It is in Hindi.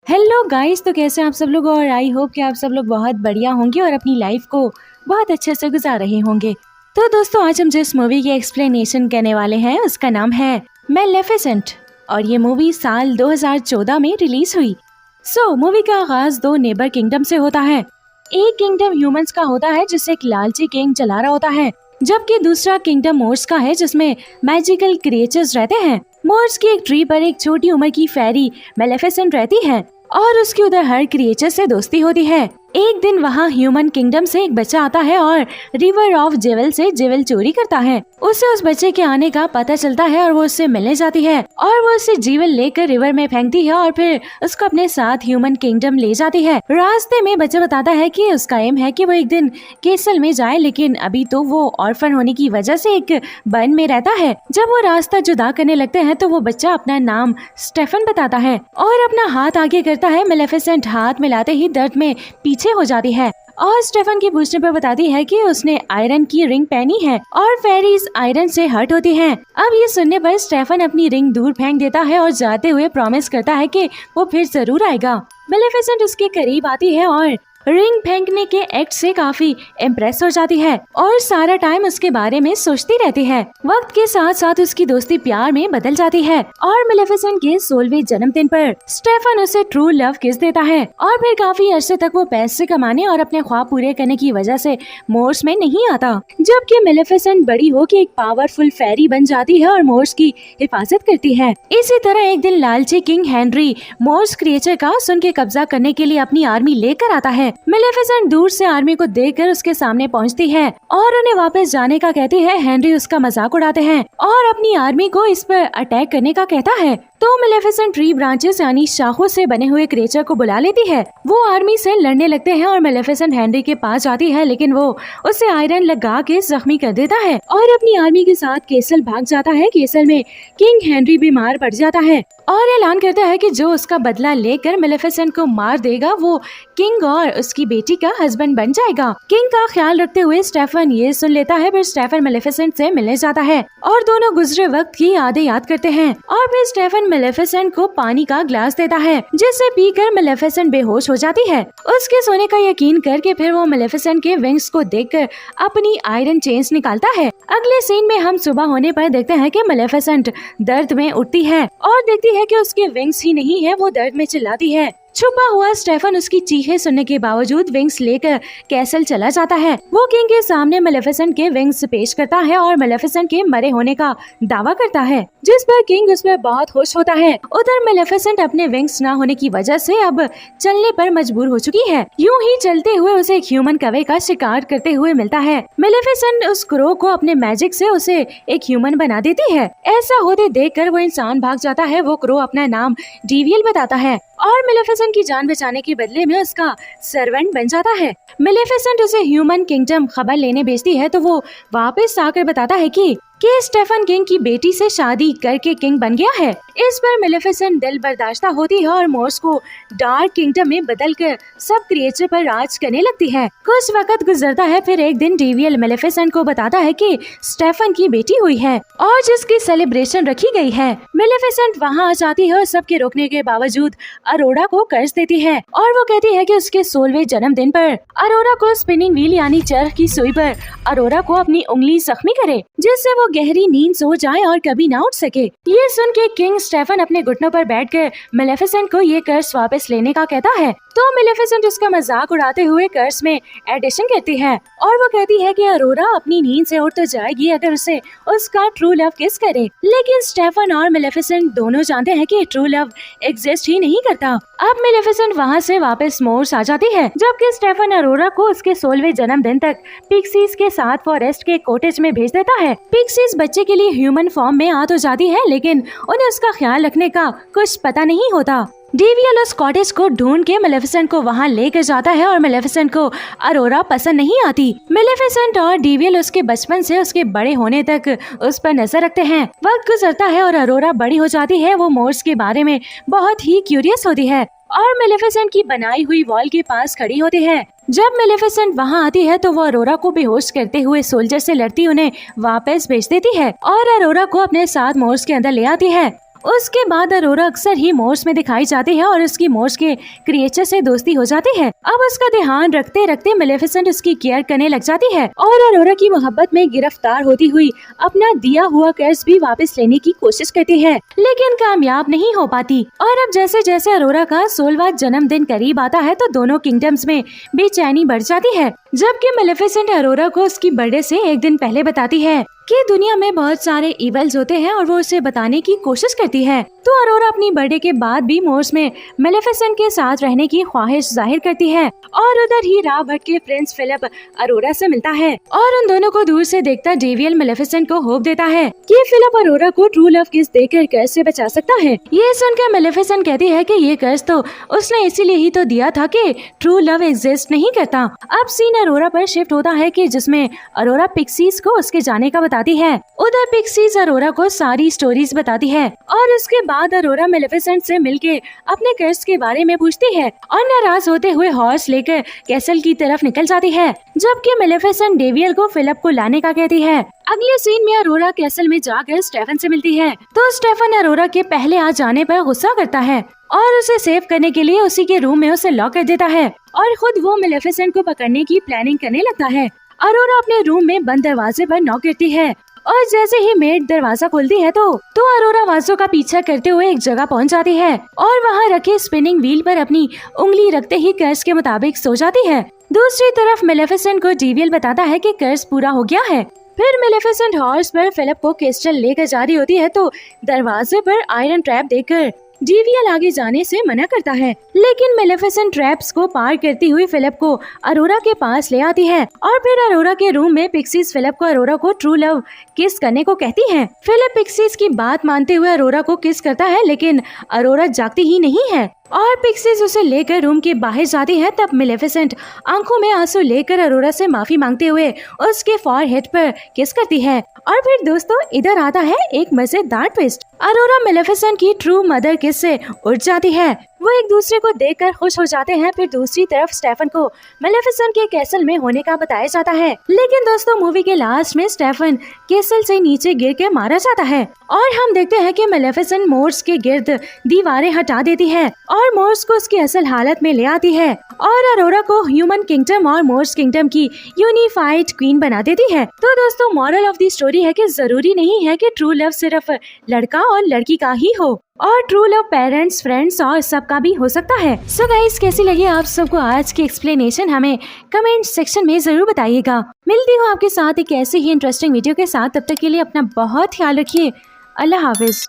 हेलो गाइस, तो कैसे हैं आप सब लोग। और आई होप कि आप सब लोग बहुत बढ़िया होंगे और अपनी लाइफ को बहुत अच्छे से गुजार रहे होंगे। तो दोस्तों, आज हम जिस मूवी की एक्सप्लेनेशन करने वाले हैं उसका नाम है मैलेफिसेंट और ये मूवी साल 2014 में रिलीज हुई। मूवी का आगाज दो नेबर किंगडम से होता है। एक किंगडम ह्यूमंस का होता है जिसे एक लालची किंग चला रहा होता है, जबकि दूसरा किंगडम मोर्स का है जिसमें मैजिकल क्रिएचर्स रहते हैं। मोर्स की एक ट्री पर एक छोटी उम्र की फेरी मैलेफिसेंट रहती है और उसकी उधर हर क्रिएचर से दोस्ती होती है। एक दिन वहाँ ह्यूमन किंगडम से एक बच्चा आता है और रिवर ऑफ जेवल से जेवल चोरी करता है। उसे उस बच्चे के आने का पता चलता है और वो उससे मिलने जाती है और वो उसे जीवल लेकर रिवर में फेंकती है और फिर उसको अपने साथ ह्यूमन किंगडम ले जाती है। रास्ते में बच्चा बताता है कि उसका एम है कि वो एक दिन केसल में जाए, लेकिन अभी तो वो ऑर्फन होने की वजह से एक वन में रहता है। जब वो रास्ता जुदा करने लगते हैं तो वो बच्चा अपना नाम स्टेफन बताता है और अपना हाथ आगे करता है। मैलेफिसेंट हाथ मिलाते ही दर्द में पीछे हो जाती है और स्टेफन की पूछने पर बताती है कि उसने आयरन की रिंग पहनी है और फेरीज आयरन से हर्ट होती हैं। अब ये सुनने पर स्टेफन अपनी रिंग दूर फेंक देता है और जाते हुए प्रॉमिस करता है कि वो फिर जरूर आएगा। मैलेफिसेंट उसके करीब आती है और रिंग फेंकने के एक्ट से काफी इम्प्रेस हो जाती है और सारा टाइम उसके बारे में सोचती रहती है। वक्त के साथ साथ उसकी दोस्ती प्यार में बदल जाती है और मैलेफिसेंट के 16वें जन्मदिन पर स्टेफन उसे ट्रू लव किस देता है और फिर काफी अरसे तक वो पैसे कमाने और अपने ख्वाब पूरे करने की वजह से मोर्स में नहीं आता, जबकि मैलेफिसेंट बड़ी हो के एक पावरफुल फेरी बन जाती है और मोर्स की हिफाजत करती है। इसी तरह एक दिन लालची किंग हेनरी मोर्स क्रिएचर का सुन के कब्जा करने के लिए अपनी आर्मी लेकर आता है। मैलेफिसेंट दूर से आर्मी को देखकर उसके सामने पहुंचती है और उन्हें वापस जाने का कहती है। हेनरी उसका मजाक उड़ाते हैं और अपनी आर्मी को इस पर अटैक करने का कहता है। तो मैलेफिसेंट ट्री ब्रांचेस यानी शाखों से बने हुए क्रिएचर को बुला लेती है। वो आर्मी से लड़ने लगते हैं और मैलेफिसेंट हेनरी के पास जाती है, लेकिन वो उसे आयरन लगा के जख्मी कर देता है और अपनी आर्मी के साथ केसल भाग जाता है। केसल में किंग हेनरी बीमार पड़ जाता है और ऐलान करता है कि जो उसका बदला लेकर मैलेफिसेंट को मार देगा वो किंग और उसकी बेटी का हस्बैंड बन जाएगा। किंग का ख्याल रखते हुए स्टेफन ये सुन लेता है, फिर स्टेफन मैलेफिसेंट से मिलने जाता है और दोनों गुजरे वक्त की यादें याद करते हैं और फिर स्टेफन मैलेफिसेंट को पानी का ग्लास देता है जिसे पीकर मैलेफिसेंट बेहोश हो जाती है। उसके सोने का यकीन करके फिर वो मैलेफिसेंट के विंग्स को देखकर अपनी आयरन चेन्स निकालता है। अगले सीन में हम सुबह होने पर देखते हैं कि मैलेफिसेंट दर्द में उठती है और देखती है कि उसके विंग्स ही नहीं है, वो दर्द में चिल्लाती है। छुपा हुआ स्टेफन उसकी चीखें सुनने के बावजूद विंग्स लेकर कैसल चला जाता है। वो किंग के सामने मैलेफिसेंट के विंग्स पेश करता है और मैलेफिसेंट के मरे होने का दावा करता है, जिस पर किंग उस पर बहुत खुश होता है। उधर मैलेफिसेंट अपने विंग्स न होने की वजह से अब चलने पर मजबूर हो चुकी है। यूं ही चलते हुए उसे एक ह्यूमन कौवे का शिकार करते हुए मिलता है। मैलेफिसेंट उस क्रो को अपने मैजिक से उसे एक ह्यूमन बना देती है। ऐसा होते देखकर वो इंसान भाग जाता है। वो क्रो अपना नाम डीवियल बताता है और मैलेफिसेंट की जान बचाने के बदले में उसका सर्वेंट बन जाता है। मैलेफिसेंट उसे ह्यूमन किंगडम खबर लेने भेजती है तो वो वापस आकर बताता है कि स्टेफन किंग की बेटी से शादी करके किंग बन गया है। इस पर मैलेफिसेंट दिल बर्दाश्ता होती है और मोर्स को डार्क किंगडम में बदलकर सब क्रिएचर पर राज करने लगती है। कुछ वक्त गुजरता है, फिर एक दिन डीवियल मैलेफिसेंट को बताता है कि स्टेफन की बेटी हुई है और जिसकी सेलिब्रेशन रखी गई है। मैलेफिसेंट वहां आ जाती है और सबके रोकने के बावजूद अरोरा को कर्ज देती है और वो कहती है कि उसके 16वें जन्मदिन पर अरोरा को स्पिनिंग व्हील यानी चरख की सुई पर अरोरा को अपनी उंगली जख्मी करे, जिससे वो गहरी नींद सो जाए और कभी ना उठ सके। ये सुन के किंग स्टेफन अपने घुटनों पर बैठकर मैलेफिसेंट को ये कर्ज वापस लेने का कहता है। तो मैलेफिसेंट उसका मजाक उड़ाते हुए कर्ज में एडिशन करती है और वो कहती है कि अरोरा अपनी नींद से उठ तो जाएगी अगर उसे उसका ट्रू लव किस करे, लेकिन स्टेफन और मैलेफिसेंट दोनों जानते हैं कि ट्रू लव एग्जिस्ट ही नहीं करता। अब मैलेफिसेंट वहाँ से वापस मोर्स आ जाती है, जबकि स्टेफन अरोरा को उसके 16वें जन्मदिन तक पिक्सीज के साथ फॉरेस्ट के कॉटेज में भेज देता है। पिक्सीज बच्चे के लिए ह्यूमन फॉर्म में आ तो जाती है, लेकिन उन्हें उसका ख्याल रखने का कुछ पता नहीं होता। डीवियल उस कॉटेज को ढूंढ के मैलेफिसेंट को वहां लेकर जाता है और मैलेफिसेंट को अरोरा पसंद नहीं आती। मैलेफिसेंट और डीवियल उसके बचपन से उसके बड़े होने तक उस पर नजर रखते हैं। वक्त गुजरता है और अरोरा बड़ी हो जाती है। वो मोर्स के बारे में बहुत ही क्यूरियस होती है और मैलेफिसेंट की बनाई हुई वॉल के पास खड़ी होती है। जब मैलेफिसेंट वहां आती है तो वो अरोरा को बेहोश करते हुए सोल्जर से लड़ती उन्हें वापस भेज देती है और अरोरा को अपने साथ मोर्स के अंदर ले आती है। उसके बाद अरोरा अक्सर ही मोर्स में दिखाई जाती है और उसकी मोर्स के क्रिएचर से दोस्ती हो जाती है। अब उसका ध्यान रखते रखते मेलेफिसेंट उसकी केयर करने लग जाती है और अरोरा की मोहब्बत में गिरफ्तार होती हुई अपना दिया हुआ कर्ज भी वापस लेने की कोशिश करती है, लेकिन कामयाब नहीं हो पाती। और अब जैसे जैसे अरोरा का 16वां जन्मदिन करीब आता है तो दोनों किंगडम्स में बेचैनी बढ़ जाती है, जबकि मेलेफिसेंट अरोरा को उसकी बर्थडे से एक दिन पहले बताती है कि दुनिया में बहुत सारे इवल्स होते हैं और वो उसे बताने की कोशिश करती है। तो अरोरा अपनी बर्थडे के बाद भी मोर्स में मेलेफिसेंट के साथ रहने की ख्वाहिश जाहिर करती है और उधर ही राबर्ट के प्रिंस फिलिप अरोरा से मिलता है और उन दोनों को दूर से देखता डेवियल मेलेफिसेंट को होप देता है कि फिलिप अरोरा को ट्रू लव किस देकर कर्ज से बचा सकता है। ये सुनकर मेलेफिसेंट कहती है कि ये कर्ज तो उसने इसीलिए ही तो दिया था कि ट्रू लव एग्जिस्ट नहीं करता। अब सीन अरोरा पर शिफ्ट होता है कि जिसमें अरोरा पिक्सीज को उसके जाने का बताती है। उधर पिक्सीज अरोरा को सारी स्टोरीज बताती है और उसके बाद अरोरा मेलेफिसेंट से मिलके अपने कर्ज के बारे में पूछती है और नाराज होते हुए हॉर्स लेकर कैसल की तरफ निकल जाती है, जबकि मेलेफिसेंट डेवियल को फिलिप को लाने का कहती है। अगले सीन में अरोरा कैसल में जाकर स्टेफन से मिलती है तो स्टेफन अरोरा के पहले आ जाने पर गुस्सा करता है और उसे सेव करने के लिए उसी के रूम में उसे लॉक कर देता है और खुद वो मेलेफिसेंट को पकड़ने की प्लानिंग करने लगता है। अरोरा अपने रूम में बंद दरवाजे पर नॉक करती है और जैसे ही मेड दरवाजा खोलती है तो अरोरा आवाजों का पीछा करते हुए एक जगह पहुंच जाती है और वहां रखे स्पिनिंग व्हील पर अपनी उंगली रखते ही कर्ज के मुताबिक सो जाती है। दूसरी तरफ मेलेफिसेंट को डेवियल बताता है कि कर्ज पूरा हो गया है। फिर मेलेफिसेंट हॉर्स पर फिलिप को क्रिस्टल लेकर जा रही होती है तो दरवाजे पर आयरन ट्रैप देकर डेवियल आगे जाने से मना करता है, लेकिन मेलेफिसेंट ट्रैप्स को पार करती हुई फिलिप को अरोरा के पास ले आती है और फिर अरोरा के रूम में पिक्सीज फिलिप को अरोरा को ट्रू लव किस करने को कहती है। फिलिप पिक्सीज की बात मानते हुए अरोरा को किस करता है, लेकिन अरोरा जागती ही नहीं है और पिक्सीज उसे लेकर रूम के बाहर जाती है। तब मेलेफिसेंट आंखों में आंसू लेकर अरोरा से माफी मांगते हुए उसके फॉरहेड पर किस करती है। और फिर दोस्तों इधर आता है एक मजेदार ट्विस्ट। अरोरा मेलेफिसेंट की ट्रू मदर किस से उठ जाती है। वो एक दूसरे को देखकर खुश हो जाते हैं। फिर दूसरी तरफ स्टेफन को मेलेफिसेंट के कैसल में होने का बताया जाता है, लेकिन दोस्तों मूवी के लास्ट में स्टेफन कैसल से नीचे गिर के मारा जाता है और हम देखते हैं कि मेलेफिसेंट मोर्स के गिर्द दीवारें हटा देती है और मोर्स को उसकी असल हालत में ले आती है और अरोरा को ह्यूमन किंगडम और मोर्स किंगडम की यूनिफाइड क्वीन बना देती है। तो दोस्तों मॉरल ऑफ द स्टोरी है कि जरूरी नहीं है कि ट्रू लव सिर्फ लड़का और लड़की का ही हो और ट्रू लव पेरेंट्स, फ्रेंड्स और सबका भी हो सकता है। सो गाइस कैसी लगी आप सबको आज की एक्सप्लेनेशन, हमें कमेंट सेक्शन में जरूर बताइएगा। मिलती हूँ आपके साथ एक ऐसे ही इंटरेस्टिंग वीडियो के साथ, तब तक के लिए अपना बहुत ख्याल रखिए। अल्लाह हाफिज।